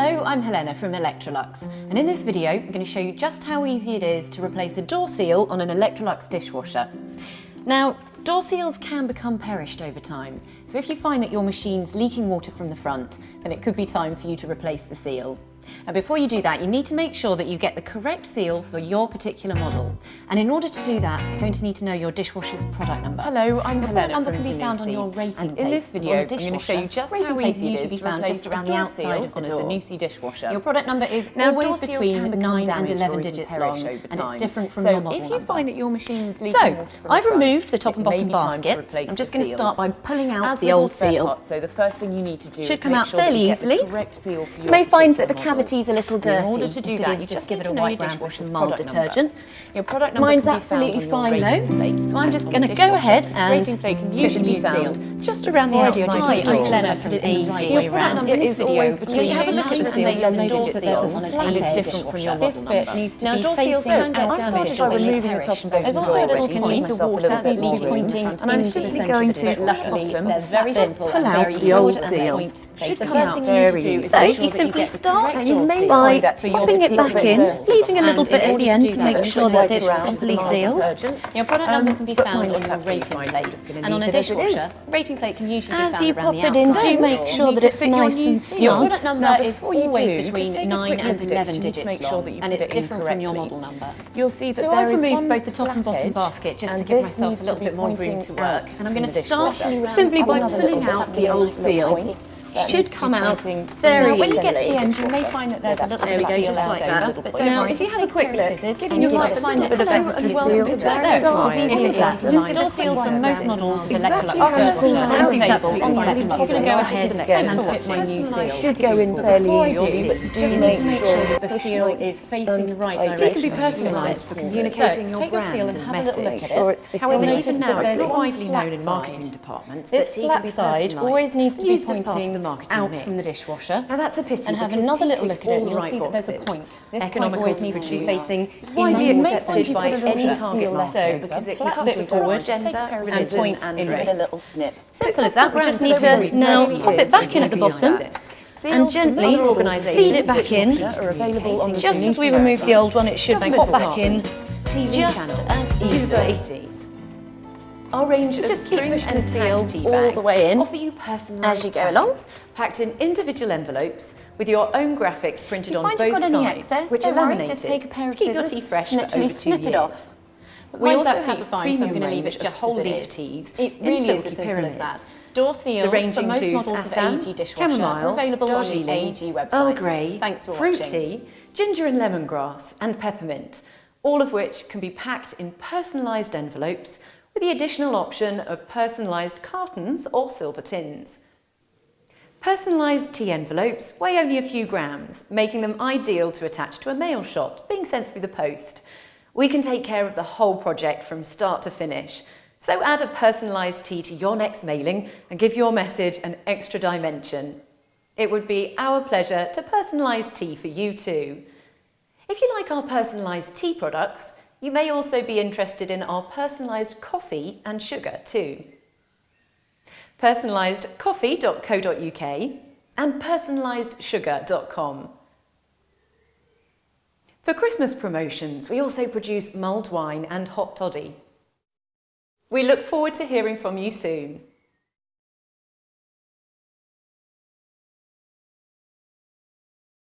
Hello, I'm Helena from Electrolux, and in this video I'm going to show you just how easy it is to replace a door seal on an Electrolux dishwasher. Now, door seals can become perished over time, so if you find that your machine's leaking water from the front, then it could be time for you to replace the seal. Now, before you do that, you need to make sure that you get the correct seal for your particular model. And in order to do that, you're going to need to know your dishwasher's product number. Hello, I'm Helena. Your product number can be found on your rating plate. In this video, I'm going to show you just how easy it is to replace just around the outside of the door. On a Zanussi dishwasher. Your product number is always between 9 and 11 digits long, and it's different from your model number. So if you find that your machine's leaking water from the front, I've removed the top and bottom basket. I'm just going to start by pulling out the old seal. So the first thing you need to do should come out fairly easily. You may find that the cavity's a little dirty. In order to do that, you just give it a wipe round with some mild detergent. Your product number Mine's absolutely fine though, so I'm just going to go ahead and put the new seal just around the outside. Hi, I'm Helena from AG. And it is always between have a look at the seal, you'll notice that there's and it's different from your This bit needs to be facing and damaged by or removing the top and bottom. There's also a little connection to water that needs to be pointing and I'm into the simply centre going of the dish. to Luckily, they're very simple pull and out very the old good seal. and Should the come first out thing you need to very do is easily. make So sure you that simply get the start correct and you door may seal find for your popping it back particular in, model. leaving a little And bit in at order the end do to that, make you sure should that wipe it's it around properly with mild sealed. detergent. Your product number can be found on your rating plate, and on a dishwasher, rating plate can usually be As found you around pop the it in, outside. do make sure that it's nice and Your sealed. product number is always between 9 and 11 digits long, and it's different from your model number. You'll see that So there I've is removed one both the top and bottom flat edge, basket just to and give this myself needs a little to be bit more room pointing to work. out And I'm going from to the start dishwasher. simply by Another pulling little out the old seal. Should come out very Now, when you get to easily. the end, you may find that there's a little bit of seal just like left that. over. But now, if you have a quick look, you might find a bit of extra seal. Just door seals for most models of Electrolux dishwasher. I'm going to go ahead and fit my new seal. Should go in fairly easily, but Just need to make sure that the seal is facing the right direction. It can be personalised for communicating your take your seal brand and and have a little look message. at it. However, Notice now that there's it's one widely known in flat marketing side. departments This that tea flat can be side personalised, always needs to be used as part of pointing the marketing out mix. from the dishwasher. Now that's a pity, And have because another tea little ticks look at it all and the you'll right see that there's a boxes. point. This point Economical always to needs to be produce, facing widely in accepted by any dishwasher. target market So, because it flat comes bit with forward, gender, and religion point and in race. race. snip. Simple as that. We just need to now pop it back in at the bottom and gently feed it back in. Just as we removed the old one, it should pop back in just as easily. Our range of Just keep string pushing and the seal tea all bags the way in offer you personalised as you go along. tags packed in individual envelopes with your own graphics printed on both If you find you've got any sides, excess, which are don't worry, laminated just take a pair of to keep your scissors tea fresh and for literally over 2 snip years. it off. We Mine's also absolutely have a fine, so I'm premium going to leave range it of just whole as it leaf is. teas It in really is silky as simple as that. pyramids. Door seals The range for most includes models of Assam, AG dishwasher chamomile, are available on the Darjeeling, AG website. Earl Grey, Thanks for fruit watching. tea, ginger and lemongrass, and peppermint, all of which can be packed in personalised envelopes with the additional option of personalised cartons or silver tins. Personalised tea envelopes weigh only a few grams, making them ideal to attach to a mail shot being sent through the post. We can take care of the whole project from start to finish. So add a personalised tea to your next mailing and give your message an extra dimension. It would be our pleasure to personalise tea for you too. If you like our personalised tea products, you may also be interested in our personalised coffee and sugar too. Personalisedcoffee.co.uk and personalisedsugar.com. For Christmas promotions, we also produce mulled wine and hot toddy. We look forward to hearing from you soon.